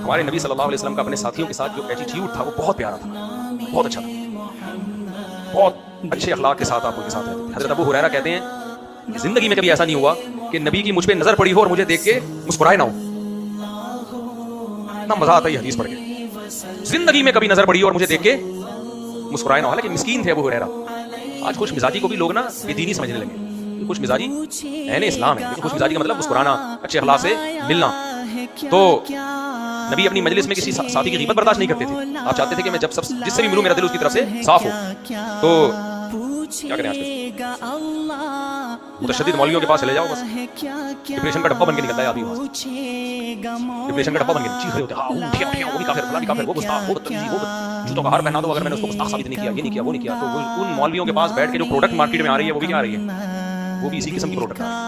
ہمارے نبی صلی اللہ علیہ وسلم کا اپنے ساتھیوں کے ساتھ جو ایٹیٹیوڈ تھا وہ بہت پیارا تھا، بہت اچھا تھا، بہت اچھے اخلاق کے ساتھ آپ ان کے ساتھ رہتے تھے۔ حضرت ابو ہریرہ کہتے ہیں کہ زندگی میں کبھی ایسا نہیں ہوا کہ نبی کی مجھ پہ نظر پڑی ہو اور مجھے دیکھ کے مسکرائے نہ ہو، اتنا مزہ آتا ہے یہ حدیث پڑھ کے، زندگی میں کبھی نظر پڑی ہو اور مجھے دیکھ کے مسکرائے نہ ہو۔ حالانکہ مسکین تھے ابو ہریرہ۔ آج خوش مزاجی کو بھی لوگ نا بے دینی سمجھنے لگے، خوش مزاجی اہل اسلام ہے، لیکن خوش مزاجی کا مطلب مسکرانا، اچھے اخلاق سے ملنا۔ تو نبی اپنی مجلس میں کسی ساتھی کی غیبت برداشت نہیں کرتے تھے، آپ چاہتے تھے کہ میں جب جس سے بھی ملوں میرا دل اس کی طرف سے صاف ہو۔ تو کیا کریں آج کل متشدد مولویوں کے پاس چلے جاؤ، بس ڈپریشن کا ڈبہ بن کے نکلتا ہے آدمی وہاں سے، ڈپریشن کا ڈبہ بن کے چیخ رہے ہوتے ہیں، ہاں وہ بھی کافر، فلاں بھی کافر، وہ گستاخ، وہ بدتمیزی، وہ جوتوں کا ہار پہنا دو، اگر میں نے اس کو گستاخ ثابت نہیں کیا، یہ نہیں کیا، وہ نہیں کیا، تو ان مولویوں کے پاس بیٹھ کے جو پروڈکٹ مارکیٹ میں آ رہی ہے وہ بھی کیا آ رہی ہے، وہ بھی اسی قسم کی پروڈکٹ آ رہی ہے۔